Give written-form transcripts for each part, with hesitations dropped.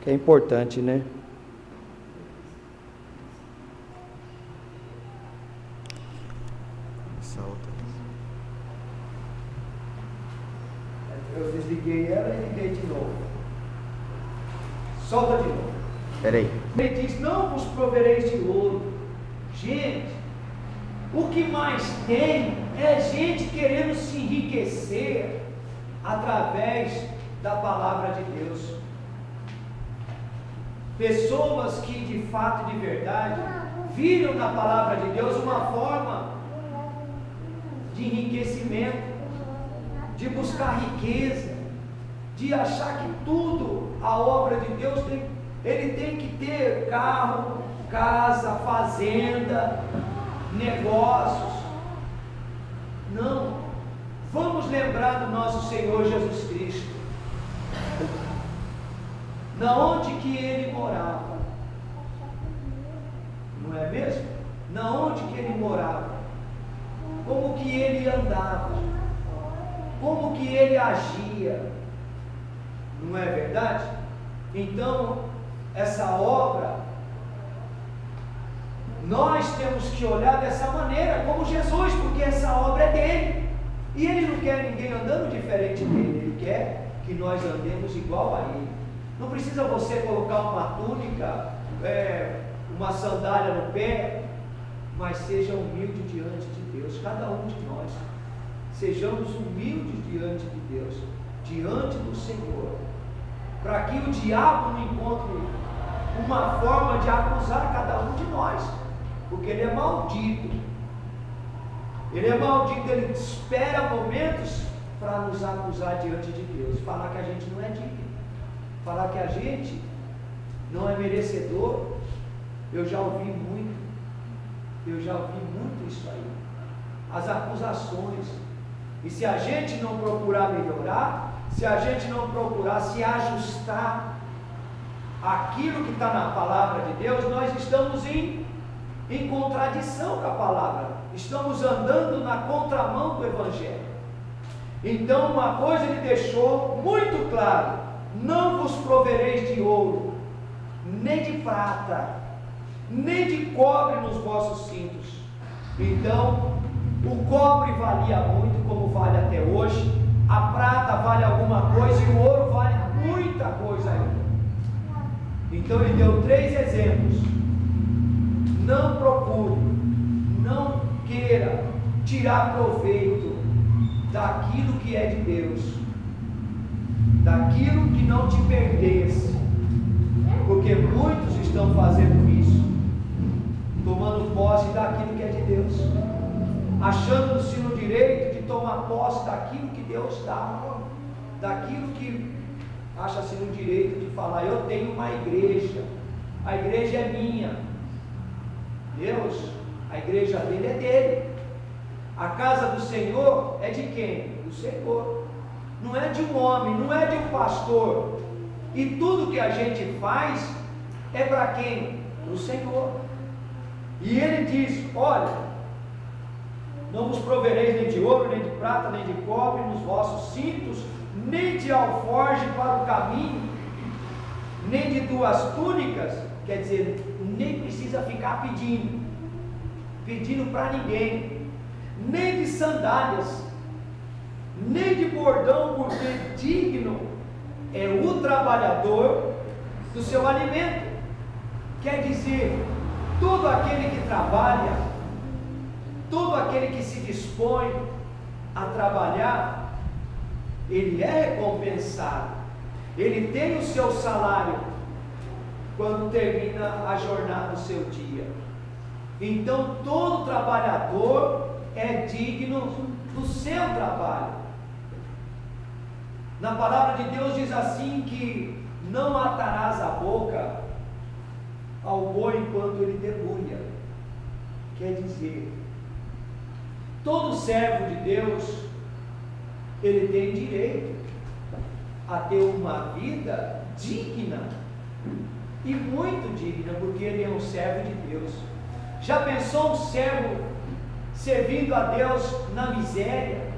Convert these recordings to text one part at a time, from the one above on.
que é importante, né? Eu desliguei ela e liguei de novo. Solta de novo. Peraí. Ele diz: não vos provereis de ouro. Gente, o que mais tem é gente querendo se enriquecer através da palavra de Deus. Pessoas que de fato e de verdade viram na palavra de Deus uma forma de enriquecimento, de buscar riqueza, de achar que tudo, a obra de Deus, ele tem que ter carro, casa, fazenda, negócios. Não, vamos lembrar do nosso Senhor Jesus Cristo, na onde que ele morava, não é mesmo? Na onde que ele morava, como que ele andava, como que ele agia, não é verdade? Então, essa obra, nós temos que olhar dessa maneira, como Jesus, porque essa obra é dele, e ele não quer ninguém andando diferente dele, ele quer que nós andemos igual a ele. Não precisa você colocar uma túnica, uma sandália no pé, mas seja humilde diante de Deus, cada um de nós. Sejamos humildes diante de Deus, diante do Senhor, para que o diabo não encontre uma forma de acusar cada um de nós, porque ele é maldito. Ele é maldito, ele espera momentos para nos acusar diante de Deus, falar que a gente não é digno, falar que a gente não é merecedor. Eu já ouvi muito isso aí, as acusações. E se a gente não procurar melhorar, se a gente não procurar se ajustar àquilo que está na palavra de Deus, nós estamos em contradição com a palavra, estamos andando na contramão do Evangelho. Então, uma coisa ele deixou muito claro: não vos provereis de ouro, nem de prata, nem de cobre nos vossos cintos. Então, o cobre valia muito, como vale até hoje, a prata vale alguma coisa e o ouro vale muita coisa ainda. Então ele deu 3 exemplos. Não procure, não queira tirar proveito daquilo que é de Deus, daquilo que não te pertence, porque muitos estão fazendo isso, tomando posse daquilo que é de Deus, achando-se no direito de tomar posse daquilo que Deus dá, daquilo que acha-se no direito de falar: eu tenho uma igreja, a igreja é minha. Deus, a igreja dele é dele, a casa do Senhor é de quem? Do Senhor, não é de um homem, não é de um pastor. E tudo que a gente faz é para quem? Para o Senhor. E ele diz: olha, não vos provereis nem de ouro, nem de prata, nem de cobre nos vossos cintos, nem de alforje para o caminho, nem de 2 túnicas. Quer dizer, nem precisa ficar pedindo para ninguém, nem de sandálias, nem de bordão, porque digno é o trabalhador do seu alimento. Quer dizer, todo aquele que trabalha, todo aquele que se dispõe a trabalhar, ele é recompensado, ele tem o seu salário quando termina a jornada do seu dia. Então todo trabalhador é digno do seu trabalho. Na palavra de Deus diz assim que não atarás a boca ao boi enquanto ele debulha. Quer dizer, todo servo de Deus, ele tem direito a ter uma vida digna, e muito digna, porque ele é um servo de Deus. Já pensou um servo servindo a Deus na miséria?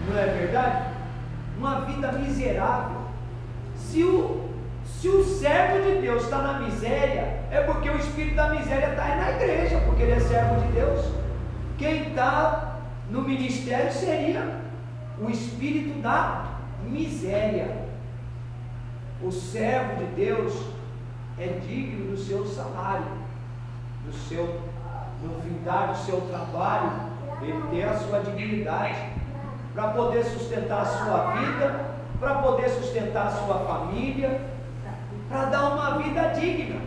Não é verdade? Uma vida miserável, Se o servo de Deus está na miséria, é porque o espírito da miséria está aí na igreja, porque ele é servo de Deus. Quem está no ministério seria o espírito da miséria. O servo de Deus é digno do seu salário, no findar do seu trabalho, ele tem a sua dignidade, para poder sustentar a sua vida, para poder sustentar a sua família, para dar uma vida digna,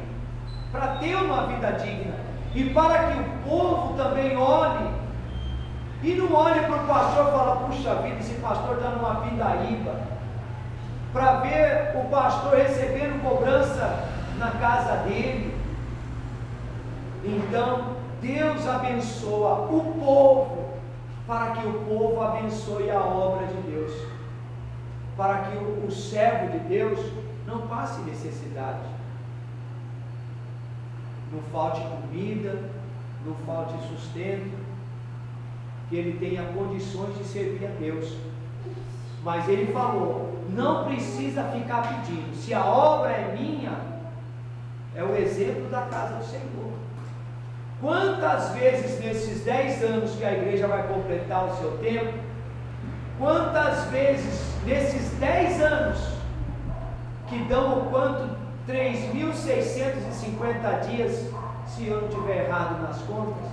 para ter uma vida digna, e para que o povo também olhe, e não olhe para o pastor e fala, puxa vida, esse pastor está numa pindaíba, para ver o pastor recebendo cobrança na casa dele. Então Deus abençoa o povo, para que o povo abençoe a obra de Deus, para que o servo de Deus não passe necessidade, não falte comida, não falte sustento, que ele tenha condições de servir a Deus. Mas ele falou, não precisa ficar pedindo, se a obra é minha, é o exemplo da casa do Senhor. Quantas vezes nesses 10 anos que a igreja vai completar o seu tempo, quantas vezes nesses 10 anos, que dão o quanto? 3.650 dias, se eu não estiver errado nas contas,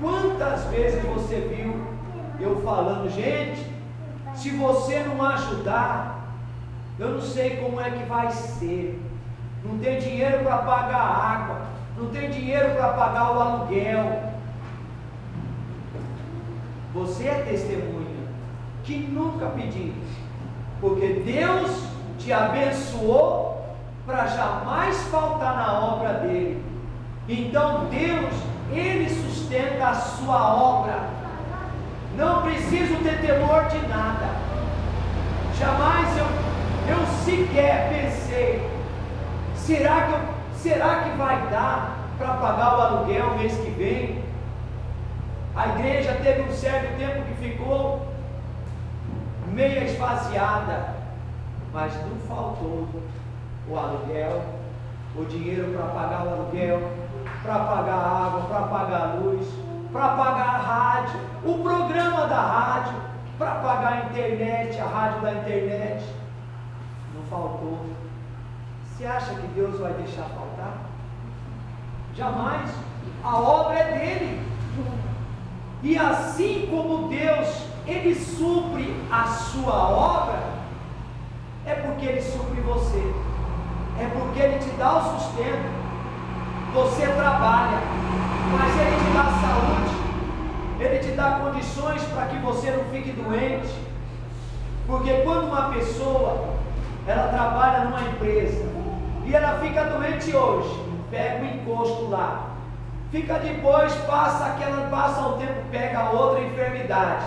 quantas vezes você viu eu falando, gente, se você não ajudar, eu não sei como é que vai ser, não tem dinheiro para pagar a água, não tem dinheiro para pagar o aluguel. Você é testemunha que nunca pedimos, porque Deus te abençoou para jamais faltar na obra dele. Então Deus, ele sustenta a sua obra. Não preciso ter temor de nada. Jamais eu sequer pensei, será que vai dar para pagar o aluguel mês que vem? A igreja teve um certo tempo que ficou meia esvaziada, mas não faltou o aluguel, o dinheiro para pagar o aluguel, para pagar a água, para pagar a luz, para pagar a rádio, o programa da rádio, para pagar a internet, a rádio da internet. Não faltou. Você acha que Deus vai deixar faltar? Jamais. A obra é dele. E assim como Deus, ele supre a sua obra, é porque ele supre você, é porque ele te dá o sustento. Você trabalha, mas ele te dá saúde, ele te dá condições para que você não fique doente. Porque quando uma pessoa, ela trabalha numa empresa e ela fica doente hoje, pega o encosto lá, fica depois, passa um tempo, pega outra enfermidade.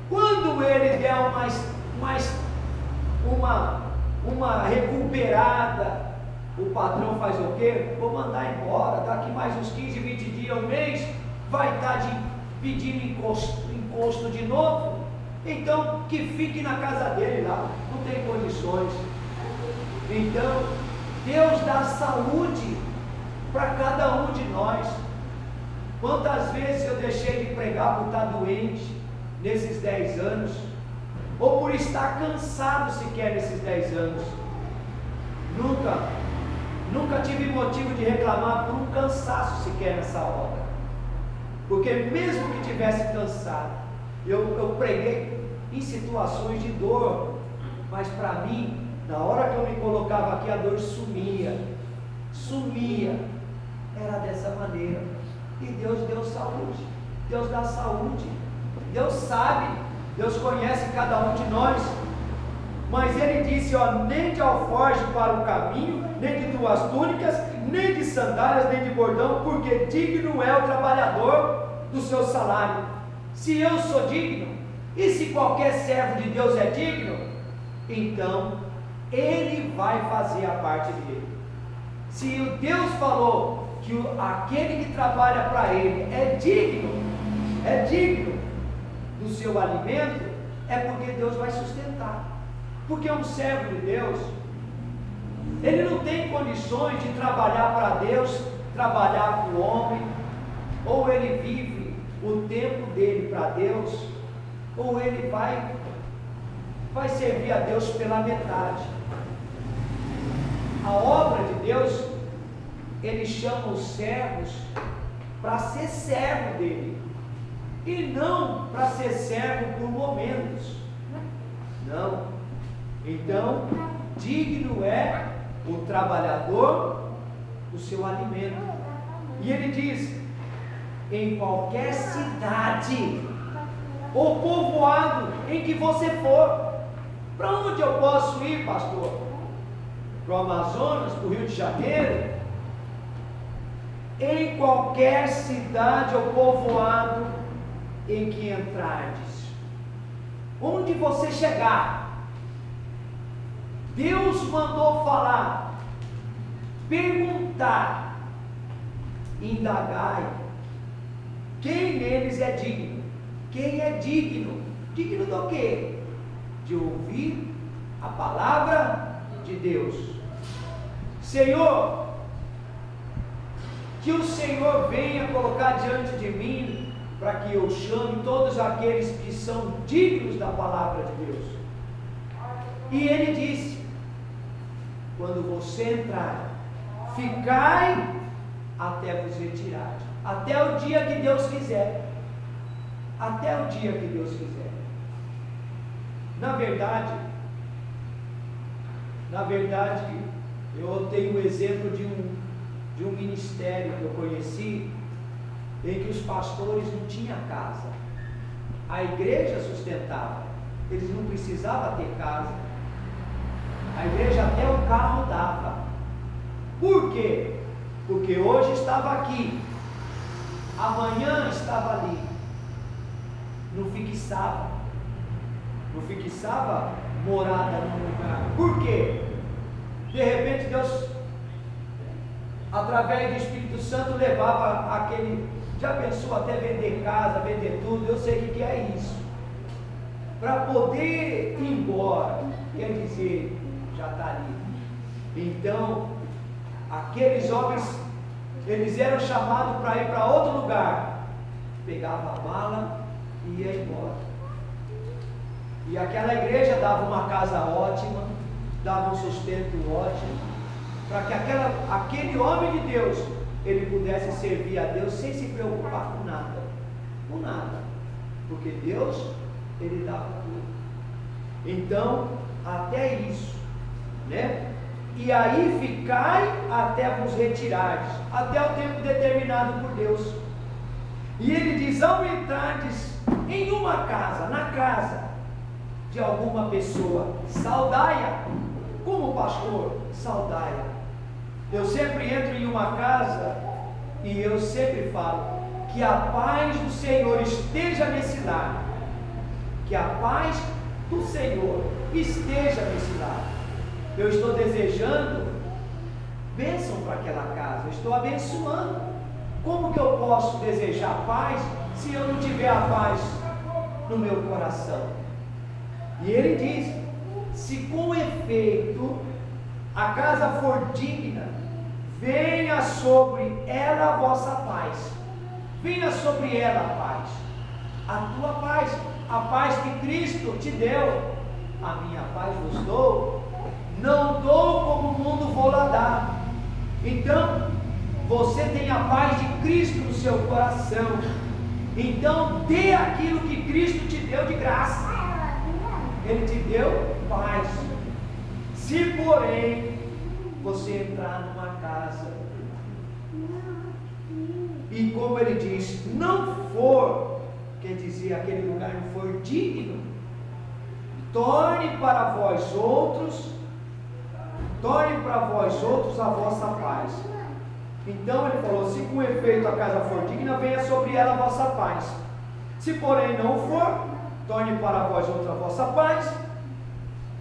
Quando ele der uma recuperada, o patrão faz o quê? Vou mandar embora, daqui mais uns 15, 20 dias, um mês, vai estar pedindo encosto de novo. Então que fique na casa dele lá, não tem condições. Então Deus dá saúde para cada um de nós. Quantas vezes eu deixei de pregar por estar doente nesses 10 anos, ou por estar cansado sequer nesses 10 anos? Nunca tive motivo de reclamar por um cansaço sequer nessa obra, porque mesmo que tivesse cansado, eu preguei em situações de dor, mas para mim, na hora que eu me colocava aqui, a dor sumia, era dessa maneira. E Deus deu saúde, Deus dá saúde, Deus sabe, Deus conhece cada um de nós. Mas ele disse, nem de alforje para o caminho, nem de 2 túnicas, nem de sandálias, nem de bordão, porque digno é o trabalhador do seu salário. Se eu sou digno, e se qualquer servo de Deus é digno, então ele vai fazer a parte dele. Se o Deus falou que aquele que trabalha para ele é digno do seu alimento, é porque Deus vai sustentar. Porque um servo de Deus, ele não tem condições de trabalhar para Deus, trabalhar para o homem, ou ele vive o tempo dele para Deus, ou ele vai servir a Deus pela metade. A obra de Deus, ele chama os servos para ser servo dele, e não para ser servo por momentos, não. Então, digno é o trabalhador do seu alimento. E ele diz: em qualquer cidade ou povoado em que você for. Para onde eu posso ir, pastor? Para o Amazonas, para o Rio de Janeiro? Em qualquer cidade ou povoado em que entrardes, onde você chegar, Deus mandou falar, perguntar, indagai, quem neles é digno? Quem é digno? Digno do quê? De ouvir a palavra de Deus. Senhor, que o Senhor venha colocar diante de mim, para que eu chame todos aqueles que são dignos da palavra de Deus. E ele disse: quando você entrar, ficai até vos retirar, até o dia que Deus quiser, até o dia que Deus quiser. Na verdade, eu tenho um exemplo de um ministério que eu conheci, em que os pastores não tinham casa, a igreja sustentava, eles não precisavam ter casa, a igreja até o carro dava. Por quê? Porque hoje estava aqui, amanhã estava ali, não fixava morada no lugar. Por quê? De repente Deus, através do Espírito Santo, levava aquele, já pensou até vender casa, vender tudo, eu sei o que é isso, para poder ir embora, quer dizer, já está ali. Então, aqueles homens, eles eram chamados para ir para outro lugar, pegava a mala e ia embora. E aquela igreja dava uma casa ótima, dava um sustento ótimo, para que aquele homem de Deus, ele pudesse servir a Deus sem se preocupar com nada, porque Deus, ele dava tudo. Então, até isso, né? E aí ficai até vos retirardes, até o tempo determinado por Deus. E ele diz: ao entrardes em uma casa, na casa de alguma pessoa, saudai-a. Como pastor, saudai-a. Eu sempre entro em uma casa e eu sempre falo: que a paz do Senhor esteja nesse lar, que a paz do Senhor esteja nesse lar. Eu estou desejando bênção para aquela casa, eu estou abençoando. Como que eu posso desejar paz se eu não tiver a paz no meu coração? E ele diz: se com efeito a casa for digna, venha sobre ela a vossa paz, venha sobre ela a paz, a tua paz, a paz que Cristo te deu. A minha paz vos dou, não dou como o mundo vou lá dar. Então, você tem a paz de Cristo no seu coração, então dê aquilo que Cristo te deu de graça. Ele te deu paz. Se porém você entrar numa casa e, como ele diz, não for, quer dizer, aquele lugar não for digno, torne para vós outros a vossa paz. Então ele falou: se com efeito a casa for digna, venha sobre ela a vossa paz. Se porém não for, torne para vós outra a vossa paz.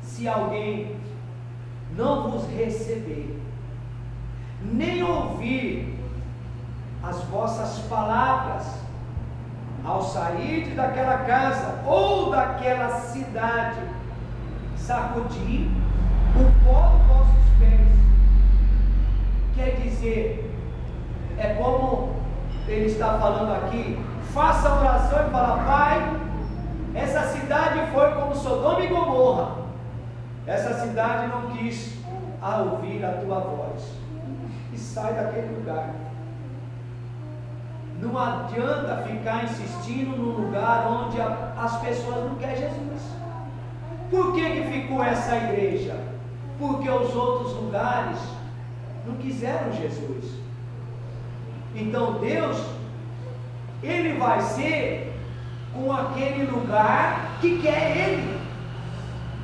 Se alguém não vos receber, nem ouvir as vossas palavras, ao sair daquela casa ou daquela cidade, sacudir o pó dos vossos pés. Quer dizer, é como ele está falando aqui, faça a oração e fala: Pai, essa cidade foi como Sodoma e Gomorra. Essa cidade não quis ouvir a tua voz. E sai daquele lugar. Não adianta ficar insistindo num lugar onde as pessoas não querem Jesus. Por que ficou essa igreja? Porque os outros lugares não quiseram Jesus. Então Deus, Ele vai ser com aquele lugar que quer Ele.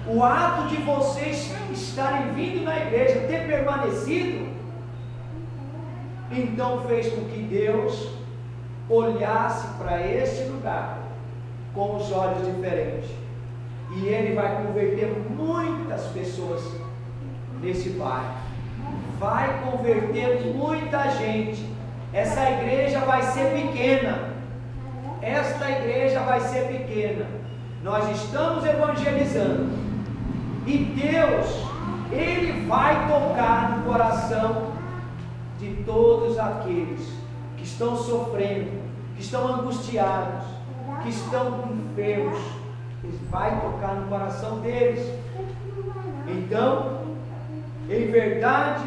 O ato de vocês estarem vindo na igreja, ter permanecido, então fez com que Deus olhasse para este lugar com os olhos diferentes. E Ele vai converter muitas pessoas nesse bairro. Vai converter muita gente. Essa igreja vai ser pequena. Esta igreja vai ser pequena. Nós estamos evangelizando. E Deus, Ele vai tocar no coração de todos aqueles que estão sofrendo, que estão angustiados, que estão enfermos. Ele vai tocar no coração deles. Então, em verdade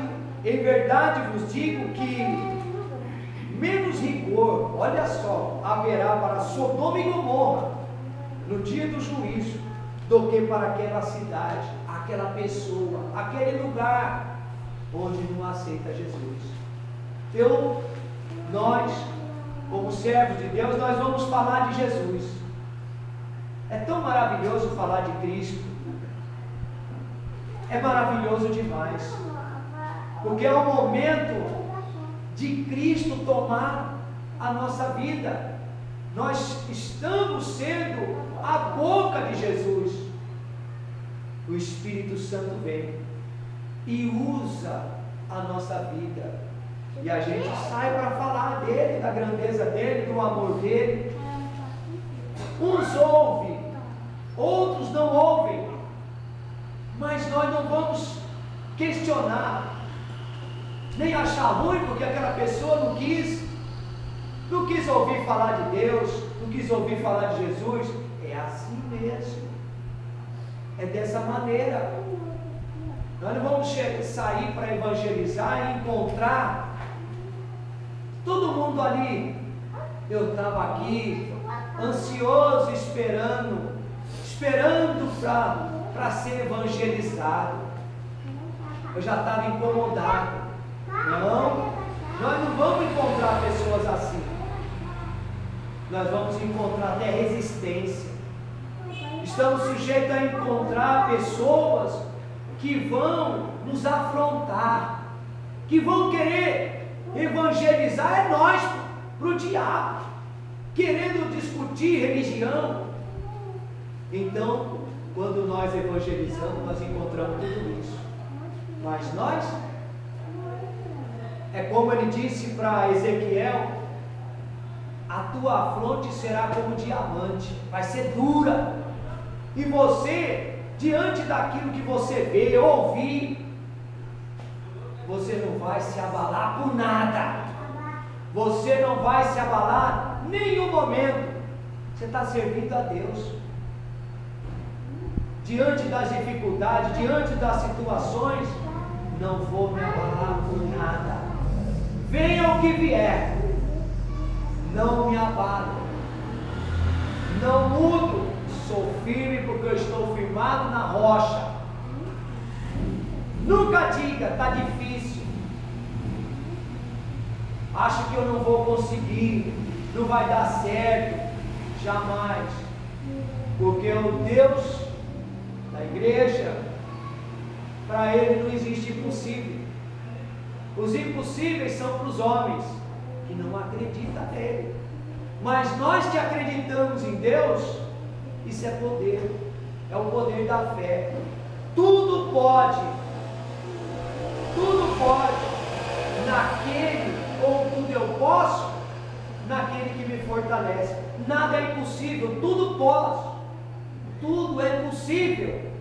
vos digo que menos rigor, olha só, haverá para Sodoma e Gomorra no dia do juízo, do que para aquela cidade, aquela pessoa, aquele lugar onde não aceita Jesus. Nós, como servos de Deus, nós vamos falar de Jesus. É tão maravilhoso falar de Cristo. É maravilhoso demais. Porque é o momento de Cristo tomar a nossa vida. Nós estamos sendo a boca de Jesus. O Espírito Santo vem e usa a nossa vida. E a gente sai para falar dele, da grandeza dele, do amor dele. Uns ouvem, outros não ouvem. Mas nós não vamos questionar, nem achar ruim porque aquela pessoa não quis ouvir falar de Deus, não quis ouvir falar de Jesus. É assim mesmo. É dessa maneira. Nós não vamos sair para evangelizar e encontrar todo mundo ali. Eu estava aqui, ansioso, esperando para ser evangelizado. Eu já estava incomodado. Não, nós não vamos encontrar pessoas assim. Nós vamos encontrar até resistência. Estamos sujeitos a encontrar pessoas que vão nos afrontar, que vão querer evangelizar nós para o diabo, querendo discutir religião. Então, quando nós evangelizamos, nós encontramos tudo isso. Mas nós, é como ele disse para Ezequiel: a tua fronte será como diamante, vai ser dura. E você, diante daquilo que você vê, ouvir, você não vai se abalar por nada. Você não vai se abalar em nenhum momento. Você está servindo a Deus. Diante das dificuldades, diante das situações, não vou me abalar por nada. Venha o que vier, não me abalo, não mudo, sou firme porque eu estou firmado na rocha. Nunca diga, está difícil, acho que eu não vou conseguir, não vai dar certo. Jamais, porque o Deus da igreja, para Ele não existe impossível. Os impossíveis são para os homens que não acreditam nele. Mas nós que acreditamos em Deus, isso é poder, é o poder da fé. Tudo pode naquele, ou tudo eu posso, naquele que me fortalece. Nada é impossível, tudo posso, tudo é possível